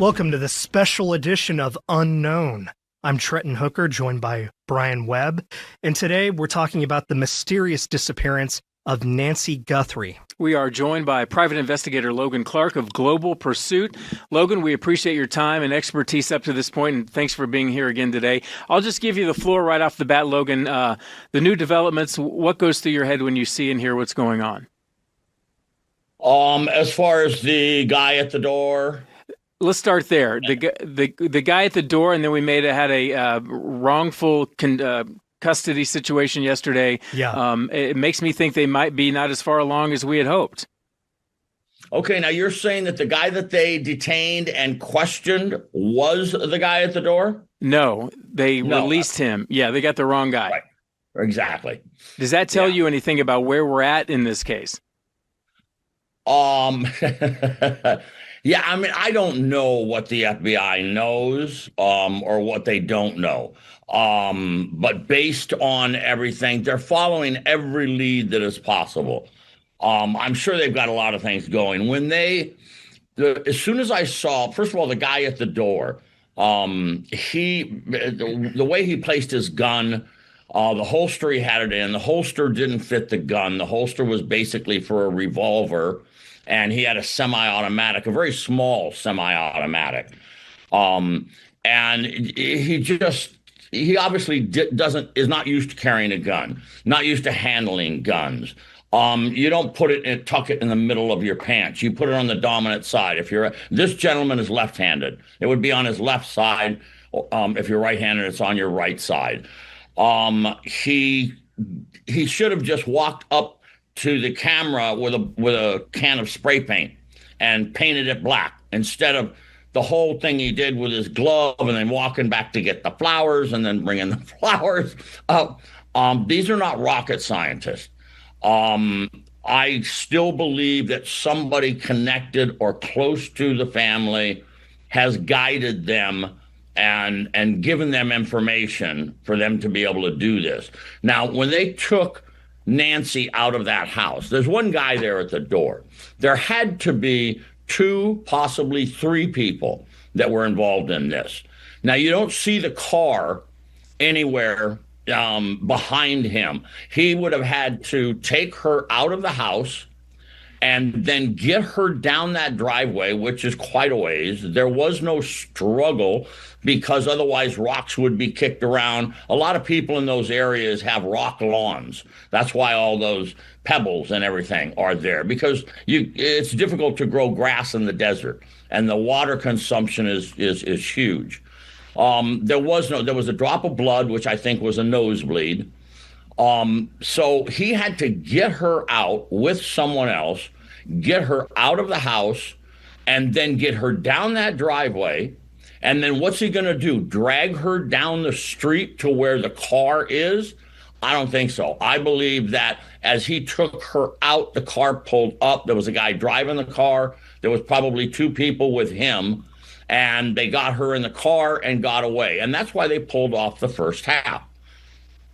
Welcome to the special edition of Unknown. I'm Trenton Hooker, joined by Brian Webb, and today we're talking about the mysterious disappearance of Nancy Guthrie. We are joined by private investigator Logan Clark of Global Pursuit. Logan, we appreciate your time and expertise up to this point, and thanks for being here again today. I'll just give you the floor right off the bat, Logan. The new developments, what goes through your head when you see and hear what's going on? As far as the guy at the door, let's start there. The guy at the door, and then we had a wrongful custody situation yesterday. Yeah. It makes me think they might be not as far along as we had hoped. Okay, now you're saying that the guy that they detained and questioned was the guy at the door? No, they released him. Yeah, they got the wrong guy. Right. Exactly. Does that tell you anything about where we're at in this case? Yeah, I mean, I don't know what the FBI knows or what they don't know. But based on everything, they're following every lead that is possible. I'm sure they've got a lot of things going. As soon as I saw, first of all, the guy at the door, the way he placed his gun, the holster he had it in, the holster didn't fit the gun. The holster was basically for a revolver. And he had a semi-automatic, a very small semi-automatic. And he obviously is not used to carrying a gun, not used to handling guns. You don't tuck it in the middle of your pants. You put it on the dominant side. This gentleman is left-handed. It would be on his left side. If you're right-handed, it's on your right side. He should have just walked up to the camera with a can of spray paint and painted it black instead of the whole thing he did with his glove and then walking back to get the flowers and then bringing the flowers up. These are not rocket scientists. I still believe that somebody connected or close to the family has guided them and given them information for them to be able to do this. Now, when they took Nancy out of that house, there's one guy there at the door. There had to be 2, possibly 3 people that were involved in this. Now, you don't see the car anywhere behind him. He would have had to take her out of the house and then get her down that driveway, which is quite a ways. There was no struggle because otherwise rocks would be kicked around. A lot of people in those areas have rock lawns. That's why all those pebbles and everything are there, because it's difficult to grow grass in the desert, and the water consumption is huge. There was a drop of blood, which I think was a nosebleed. So he had to get her out with someone else, get her out of the house, and then get her down that driveway. And then what's he going to do? Drag her down the street to where the car is? I don't think so. I believe that as he took her out, the car pulled up. There was a guy driving the car. There was probably 2 people with him, and they got her in the car and got away. And that's why they pulled off the first half.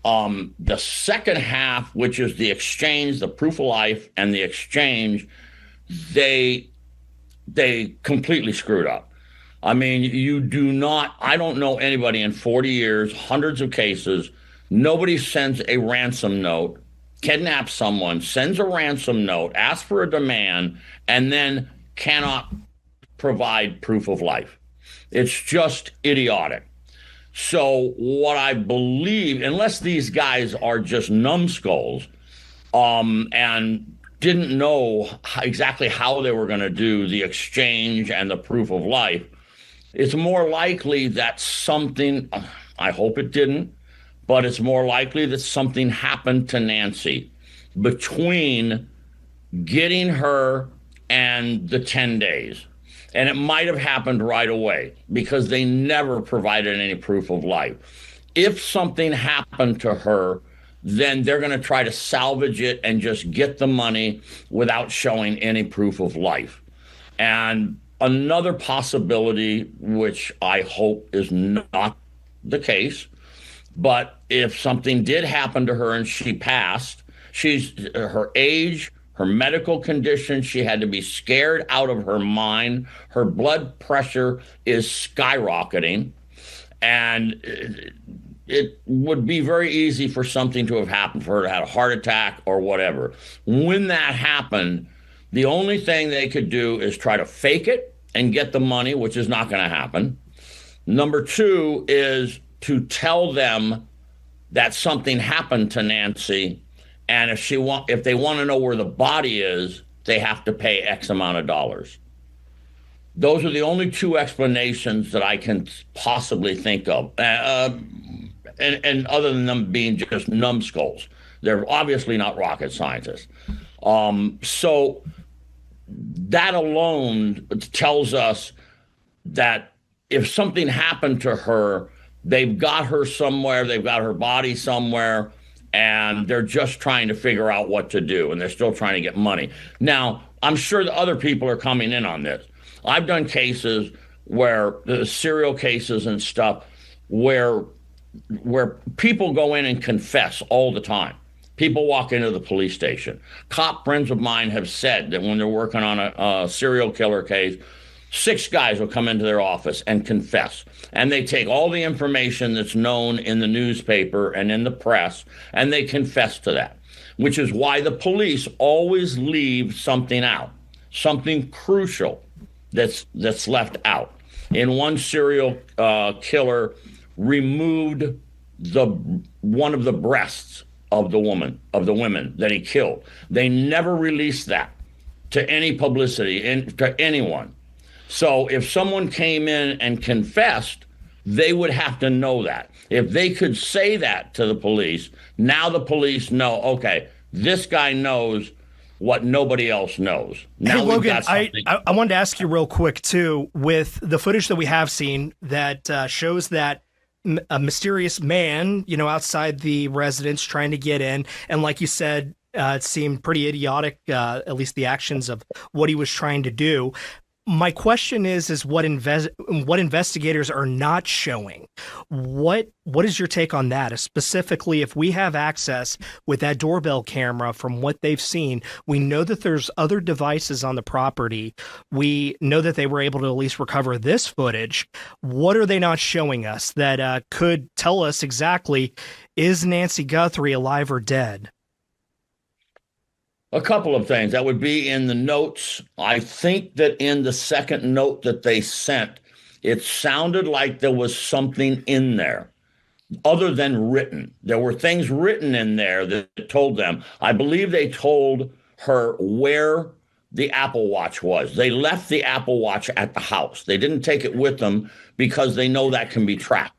The second half, which is the exchange, the proof of life and the exchange, they completely screwed up. I mean, I don't know anybody in 40 years, hundreds of cases, nobody sends a ransom note, kidnaps someone, sends a ransom note, asks for a demand, and then cannot provide proof of life. It's just idiotic. So what I believe, unless these guys are just numbskulls and didn't know exactly how they were going to do the exchange and the proof of life, it's more likely that something, I hope it didn't, but it's more likely that something happened to Nancy between getting her and the 10 days. And it might have happened right away because they never provided any proof of life. If something happened to her, then they're going to try to salvage it and just get the money without showing any proof of life. And another possibility, which I hope is not the case, but if something did happen to her and she passed, her age, her medical condition. She had to be scared out of her mind. Her blood pressure is skyrocketing. And it would be very easy for something to have happened, for her to have a heart attack or whatever. When that happened, the only thing they could do is try to fake it and get the money, which is not going to happen. Number two is to tell them that something happened to Nancy, and if they want to know where the body is, they have to pay X amount of dollars. Those are the only two explanations that I can possibly think of, and other than them being just numbskulls. They're obviously not rocket scientists. So that alone tells us that if something happened to her, they've got her somewhere, they've got her body somewhere, and they're just trying to figure out what to do, and they're still trying to get money. Now, I'm sure the other people are coming in on this. I've done cases where serial cases and stuff where people go in and confess all the time. People walk into the police station. Cop friends of mine have said that when they're working on a serial killer case, 6 guys will come into their office and confess. And they take all the information that's known in the newspaper and in the press, and they confess to that, which is why the police always leave something out, something crucial that's left out. In one serial killer removed one of the breasts of the women that he killed. They never released that to any publicity to anyone. So if someone came in and confessed, they would have to know that. If they could say that to the police, now the police know, okay, this guy knows what nobody else knows. Now hey, Logan, I wanted to ask you real quick, too, with the footage that we have seen that shows that a mysterious man, outside the residence trying to get in. And like you said, it seemed pretty idiotic, at least the actions of what he was trying to do. My question is what investigators are not showing. What is your take on that? Specifically, if we have access with that doorbell camera from what they've seen, we know that there's other devices on the property. We know that they were able to at least recover this footage. What are they not showing us that could tell us exactly, is Nancy Guthrie alive or dead? A couple of things. That would be in the notes. I think that in the second note that they sent, it sounded like there was something in there other than written. There were things written in there that told them. I believe they told her where the Apple Watch was. They left the Apple Watch at the house. They didn't take it with them because they know that can be tracked.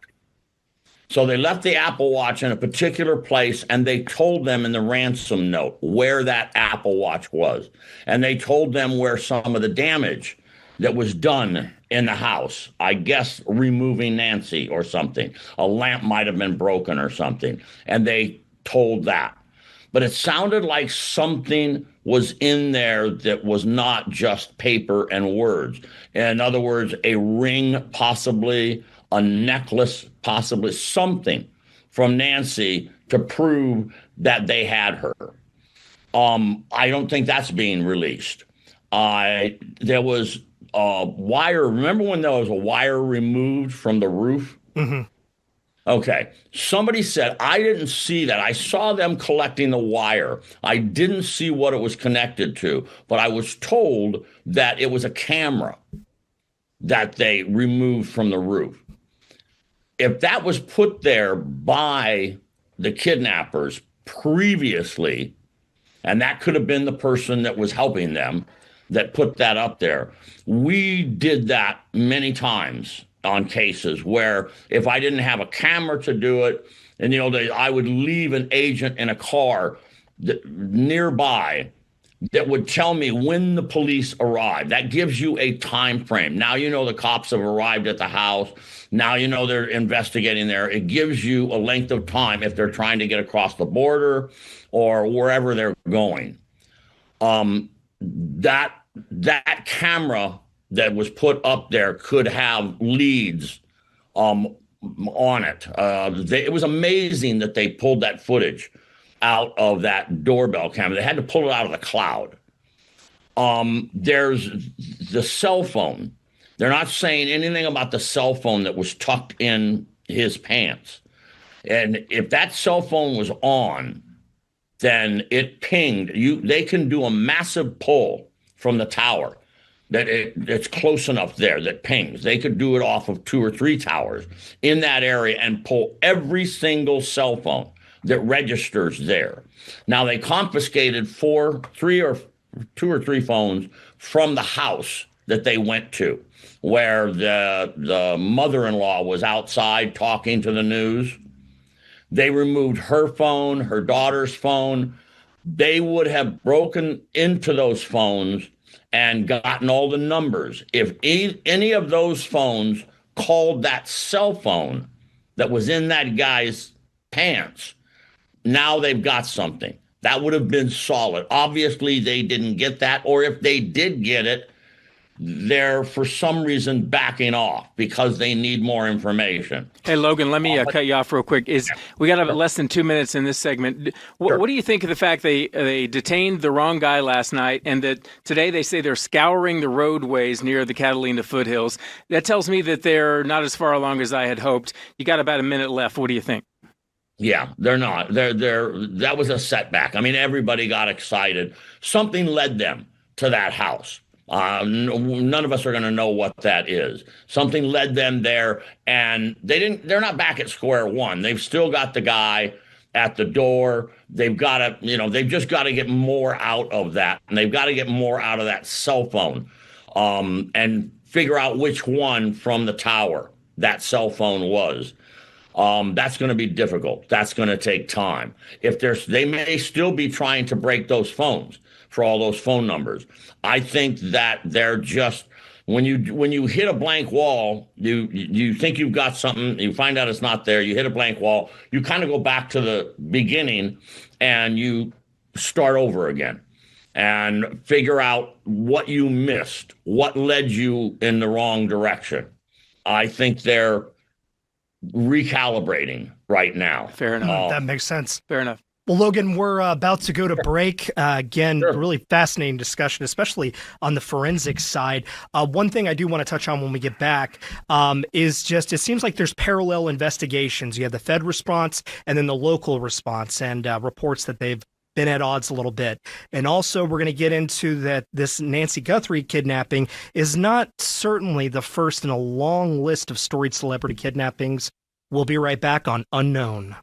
So they left the Apple Watch in a particular place, and they told them in the ransom note where that Apple Watch was. And they told them where some of the damage that was done in the house, I guess removing Nancy or something. A lamp might have been broken or something. And they told that. But it sounded like something was in there that was not just paper and words. In other words, a ring, possibly a necklace, possibly something from Nancy to prove that they had her. I don't think that's being released. There was a wire. Remember when there was a wire removed from the roof? Mm-hmm. Okay. Somebody said, I didn't see that. I saw them collecting the wire. I didn't see what it was connected to, but I was told that it was a camera that they removed from the roof. If that was put there by the kidnappers previously, and that could have been the person that was helping them that put that up there. We did that many times on cases where if I didn't have a camera to do it, and I would leave an agent in a car nearby that would tell me when the police arrived. That gives you a time frame. Now the cops have arrived at the house. Now they're investigating there. It gives you a length of time if they're trying to get across the border or wherever they're going. That camera that was put up there could have leads on it. It was amazing that they pulled that footage. out of that doorbell camera. They had to pull it out of the cloud. There's the cell phone. They're not saying anything about the cell phone that was tucked in his pants. And if that cell phone was on, then it pinged. They can do a massive pull from the tower it's close enough there that pings. They could do it off of 2 or 3 towers in that area and pull every single cell phone that registers there. Now they confiscated 2 or 3 phones from the house that they went to, where the mother-in-law was outside talking to the news. They removed her phone, her daughter's phone. They would have broken into those phones and gotten all the numbers. If any of those phones called that cell phone that was in that guy's pants, now they've got something. That would have been solid. Obviously, they didn't get that, or if they did get it, they're for some reason backing off because they need more information. Hey, Logan, let me cut you off real quick. We got less than 2 minutes in this segment. Sure. What do you think of the fact they detained the wrong guy last night, and that today they say they're scouring the roadways near the Catalina foothills? That tells me that they're not as far along as I had hoped. You got about a minute left. What do you think? Yeah, they're not. That was a setback. I mean, everybody got excited. Something led them to that house. None of us are going to know what that is. Something led them there, and they're not back at square one. They've still got the guy at the door. They've got to, they've just got to get more out of that, and they've got to get more out of that cell phone, and figure out which one from the tower that cell phone was. That's going to be difficult. That's going to take time. They may still be trying to break those phones for all those phone numbers. I think that they're just, when you hit a blank wall, you think you've got something, you find out it's not there, you hit a blank wall, you kind of go back to the beginning and you start over again and figure out what you missed, what led you in the wrong direction. I think they're recalibrating right now. Fair enough. That makes sense. Fair enough. Well, Logan, we're about to go to break. Again, Sure. Really fascinating discussion, especially on the forensic side. One thing I do want to touch on when we get back is just, it seems like there's parallel investigations. You have the Fed response and then the local response, and reports that they've been at odds a little bit. And also we're going to get into that this Nancy Guthrie kidnapping is not certainly the first in a long list of storied celebrity kidnappings. We'll be right back on Unknown.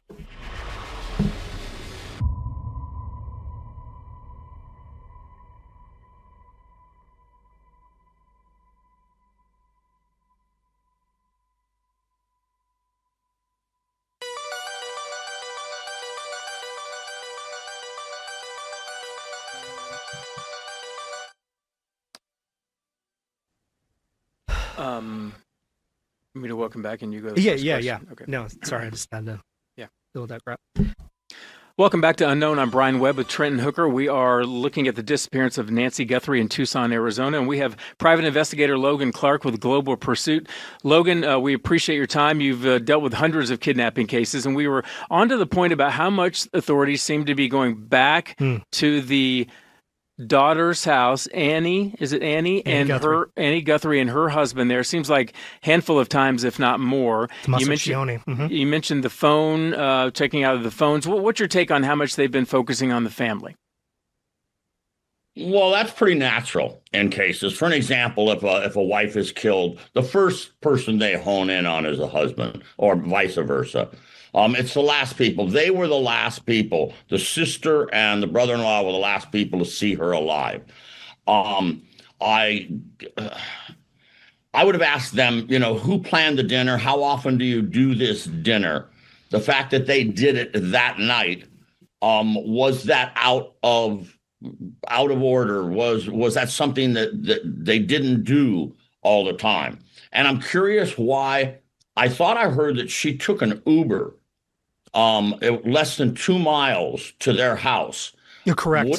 Want me to welcome back and you go? Yeah. Okay. No, sorry, I just had to deal with that crap. Welcome back to Unknown. I'm Brian Webb with Trenton Hooker. We are looking at the disappearance of Nancy Guthrie in Tucson, Arizona, and we have private investigator Logan Clark with Global Pursuit. Logan, we appreciate your time. You've dealt with hundreds of kidnapping cases, and we were on to the point about how much authorities seem to be going back to the daughter's house, Annie, is it Annie? Annie Guthrie and her husband there. Seems like a handful of times, if not more. You mentioned the phone, checking out of the phones. What's your take on how much they've been focusing on the family? Well, that's pretty natural in cases. For an example, if a wife is killed, the first person they hone in on is the husband, or vice versa. It's the last people. They were the last people. The sister and the brother-in-law were the last people to see her alive. I would have asked them, who planned the dinner? How often do you do this dinner? The fact that they did it that night, was that out of order? Was that something that they didn't do all the time? And I'm curious why. I thought I heard that she took an Uber less than 2 miles to their house. You're correct.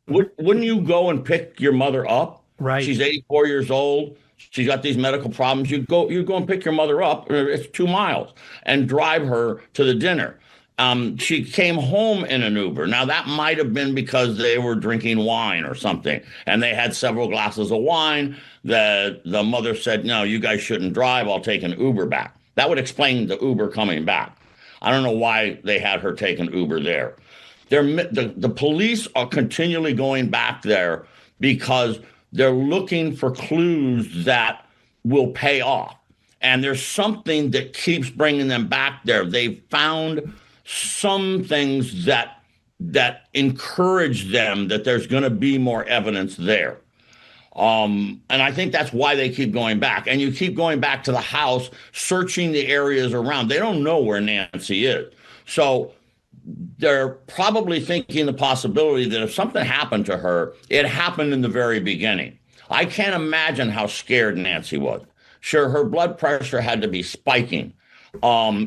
Wouldn't you go and pick your mother up? Right. She's 84 years old. She's got these medical problems. You go and pick your mother up. It's 2 miles and drive her to the dinner. She came home in an Uber. Now, that might have been because they were drinking wine or something, and they had several glasses of wine. The mother said, "No, you guys shouldn't drive. I'll take an Uber back." That would explain the Uber coming back. I don't know why they had her take an Uber there. The police are continually going back there because they're looking for clues that will pay off. And there's something that keeps bringing them back there. They've found some things that encourage them that there's going to be more evidence there. And I think that's why they keep going back. And you keep going back to the house, searching the areas around. They don't know where Nancy is. So they're probably thinking the possibility that if something happened to her, it happened in the very beginning. I can't imagine how scared Nancy was. Sure, her blood pressure had to be spiking.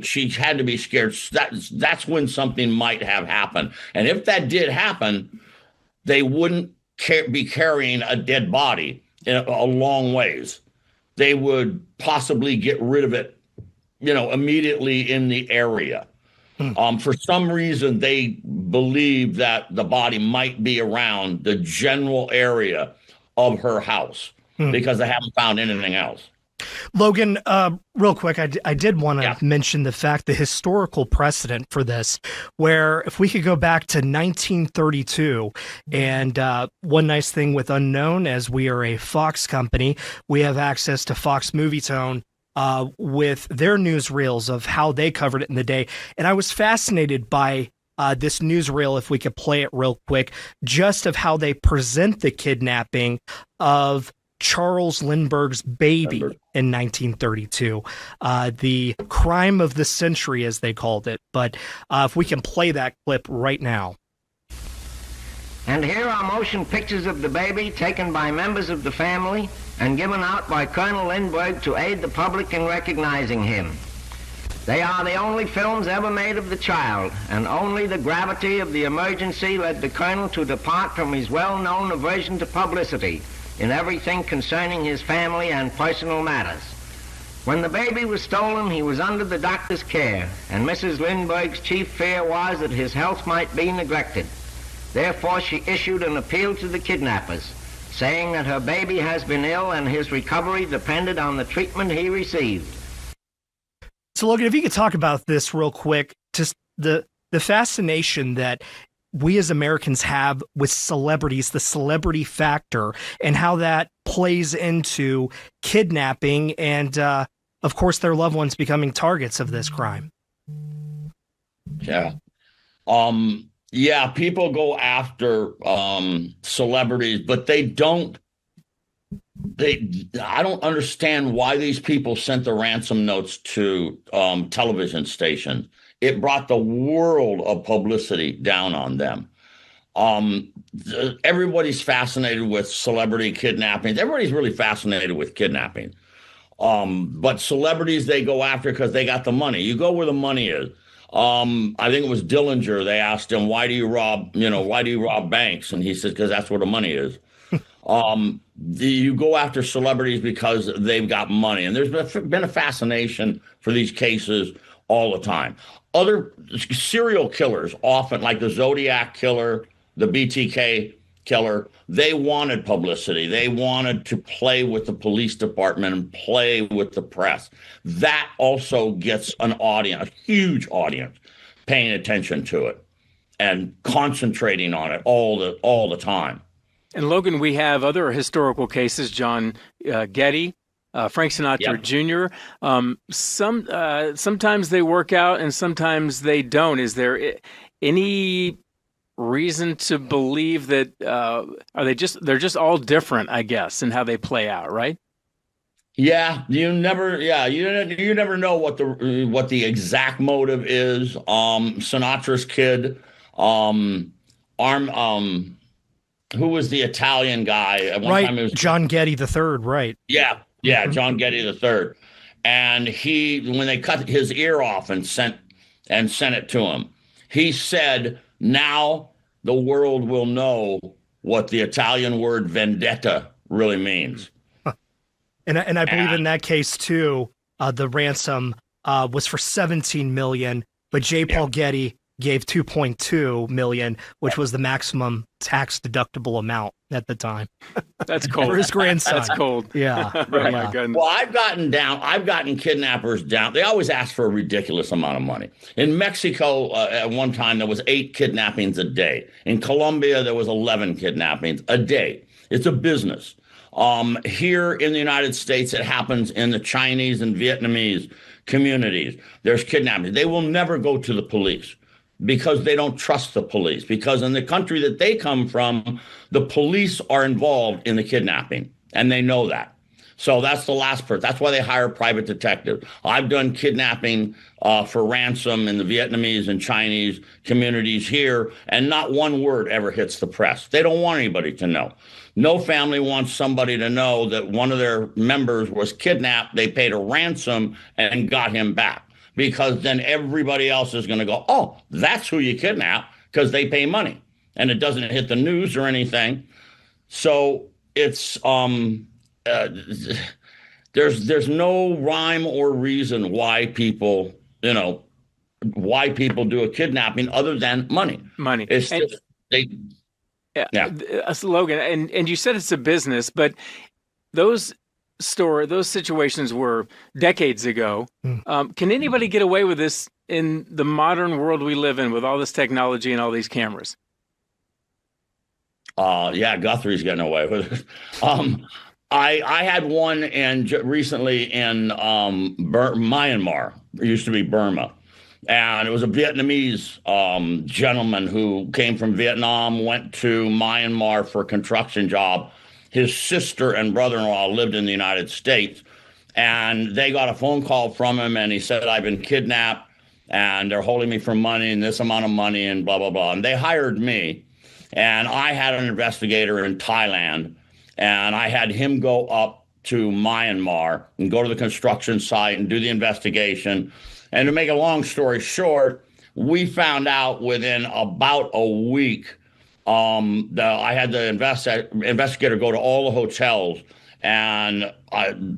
She had to be scared. That's when something might have happened. And if that did happen, they wouldn't be carrying a dead body a long ways. They would possibly get rid of it, immediately in the area. For some reason, they believe that the body might be around the general area of her house because they haven't found anything else. Logan, real quick, I did want to mention the historical precedent for this, where if we could go back to 1932, and one nice thing with Unknown, as we are a Fox company, we have access to Fox Movietone with their newsreels of how they covered it in the day. And I was fascinated by this newsreel, if we could play it real quick, just of how they present the kidnapping of Charles Lindbergh's baby in 1932, the crime of the century, as they called it. But if we can play that clip right now. And here are motion pictures of the baby taken by members of the family and given out by Colonel Lindbergh to aid the public in recognizing him. They are the only films ever made of the child, and only the gravity of the emergency led the colonel to depart from his well-known aversion to publicity in everything concerning his family and personal matters. When the baby was stolen, he was under the doctor's care, and Mrs. Lindbergh's chief fear was that his health might be neglected. Therefore, she issued an appeal to the kidnappers, saying that her baby has been ill and his recovery depended on the treatment he received. So, Logan, if you could talk about this real quick, just the fascination that we as Americans have with celebrities, the celebrity factor, and how that plays into kidnapping and, of course, their loved ones becoming targets of this crime. Yeah. People go after celebrities, but I don't understand why these people sent the ransom notes to television stations. It brought the world of publicity down on them. Everybody's fascinated with celebrity kidnapping. Everybody's really fascinated with kidnapping. But celebrities, they go after because they got the money. You go where the money is. I think it was Dillinger. They asked him, why do you rob banks? And he said, because that's where the money is. You go after celebrities because they've got money. And there's been a fascination for these cases all the time. Other serial killers, often like the Zodiac killer, the BTK killer, they wanted publicity. They wanted to play with the police department and play with the press. That also gets an audience, a huge audience, paying attention to it and concentrating on it all the time. And Logan, we have other historical cases, John Getty, Frank Sinatra Jr. Sometimes they work out and sometimes they don't. Is there any reason to believe that they're just all different, I guess, in how they play out, right? Yeah, you never know what the exact motive is. Sinatra's kid, who was the Italian guy? At one time it was John Getty III, right? Yeah, John Getty III. And when they cut his ear off and sent it to him, he said, now the world will know what the Italian word vendetta really means. And I believe in that case too, the ransom was for $17 million, but J. Paul Getty gave $2.2 million, which was the maximum tax deductible amount at the time. That's cold. For his grandson. That's cold. Yeah. Oh, my goodness. Well, I've gotten kidnappers down. They always ask for a ridiculous amount of money. In Mexico, at one time, there was 8 kidnappings a day. In Colombia, there was 11 kidnappings a day. It's a business. Here in the United States, it happens in the Chinese and Vietnamese communities. There's kidnapping. They will never go to the police because they don't trust the police. Because in the country that they come from, the police are involved in the kidnapping, and they know that. So that's the last part. That's why they hire private detectives. I've done kidnapping for ransom in the Vietnamese and Chinese communities here, and not one word ever hits the press. They don't want anybody to know. No family wants somebody to know that one of their members was kidnapped. They paid a ransom and got him back, because then everybody else is going to go, oh, that's who you kidnap, because they pay money, and it doesn't hit the news or anything. So it's there's no rhyme or reason why people do a kidnapping other than money. Money. It's just yeah. Logan, and you said it's a business, but those situations were decades ago. Can anybody get away with this in the modern world we live in with all this technology and all these cameras? Yeah, Guthrie's getting away with it. I had one recently in Myanmar. It used to be Burma. And it was a Vietnamese gentleman who came from Vietnam, went to Myanmar for a construction job. His sister and brother-in-law lived in the United States, and they got a phone call from him, and he said, I've been kidnapped, and they're holding me for money and this amount of money and blah, blah, blah. And they hired me, and I had an investigator in Thailand, and I had him go up to Myanmar and go to the construction site and do the investigation. And to make a long story short, we found out within about a week. I had the investigator go to all the hotels, and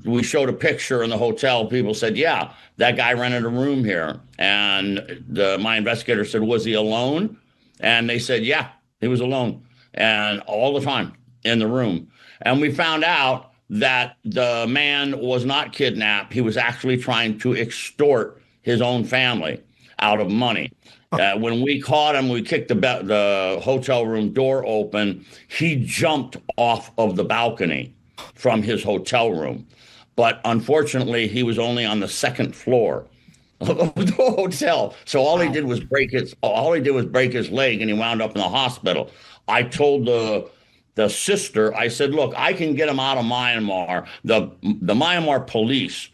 we showed a picture in the hotel. People said, yeah, that guy rented a room here. And my investigator said, was he alone? And they said, yeah, he was alone, and all the time in the room. And we found out that the man was not kidnapped. He was actually trying to extort his own family out of money. When we caught him, we kicked the hotel room door open. He jumped off of the balcony from his hotel room. But unfortunately, he was only on the second floor of the hotel. So all he did was break his leg, and he wound up in the hospital. I told the sister, I said, look, I can get him out of Myanmar. The Myanmar police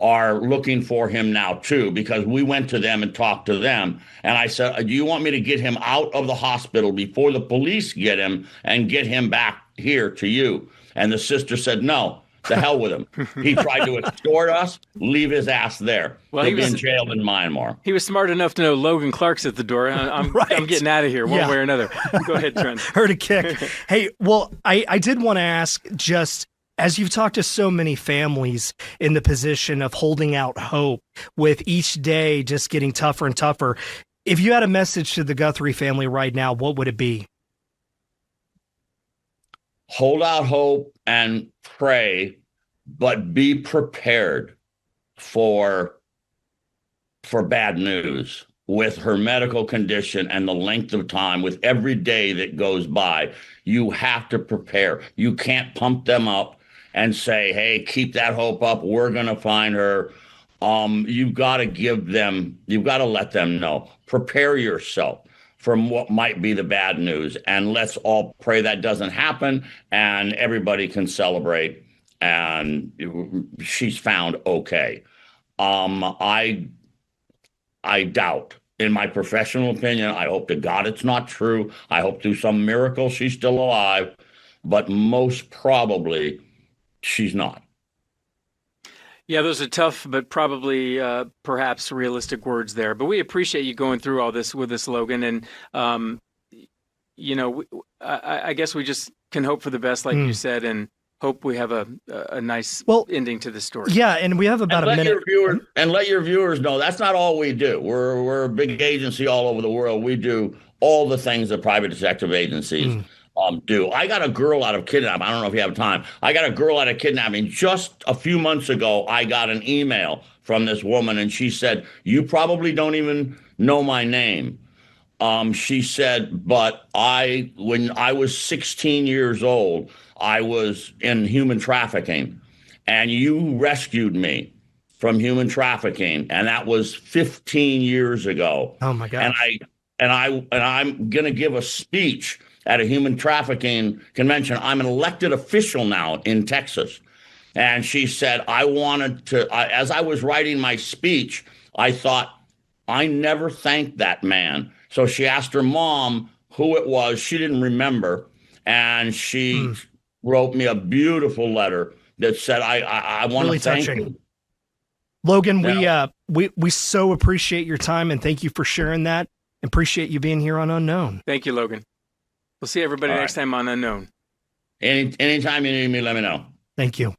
are looking for him now, too, because we went to them and talked to them. And I said, do you want me to get him out of the hospital before the police get him and get him back here to you? And the sister said, no, to hell with him. He tried to extort us, leave his ass there. Well, he'll be in jail in Myanmar. He was smart enough to know Logan Clark's at the door. I'm getting out of here one way or another. Go ahead, Trent. Heard a kick. Hey, well, I did want to ask, just as you've talked to so many families in the position of holding out hope with each day just getting tougher and tougher, if you had a message to the Guthrie family right now, what would it be? Hold out hope and pray, but be prepared for bad news with her medical condition and the length of time. With every day that goes by, you have to prepare. You can't pump them up and say, hey, keep that hope up. We're going to find her. You've got to let them know. Prepare yourself from what might be the bad news. And let's all pray that doesn't happen and everybody can celebrate and she's found okay. I doubt, in my professional opinion, I hope to God it's not true. I hope through some miracle she's still alive, but most probably she's not. Yeah, those are tough, but probably perhaps realistic words there. But we appreciate you going through all this with us, Logan. And, I guess we just can hope for the best, like you said. And hope we have a nice ending to the story. Yeah, and we have about a minute. Let your viewers know that's not all we do. We're a big agency all over the world. We do all the things that private detective agencies do. I got a girl out of kidnapping. I don't know if you have time. I got a girl out of kidnapping. Just a few months ago, I got an email from this woman, and she said, "You probably don't even know my name." She said, but when I was 16 years old, I was in human trafficking, and you rescued me from human trafficking, and that was 15 years ago. Oh my God! And I'm going to give a speech at a human trafficking convention. I'm an elected official now in Texas. And she said, as I was writing my speech, I thought, I never thanked that man. So she asked her mom who it was. She didn't remember. And she wrote me a beautiful letter that said, I want to thank you. Logan, we so appreciate your time, and thank you for sharing that. Appreciate you being here on Unknown. Thank you, Logan. We'll see everybody next time on Unknown. Anytime you need me, let me know. Thank you.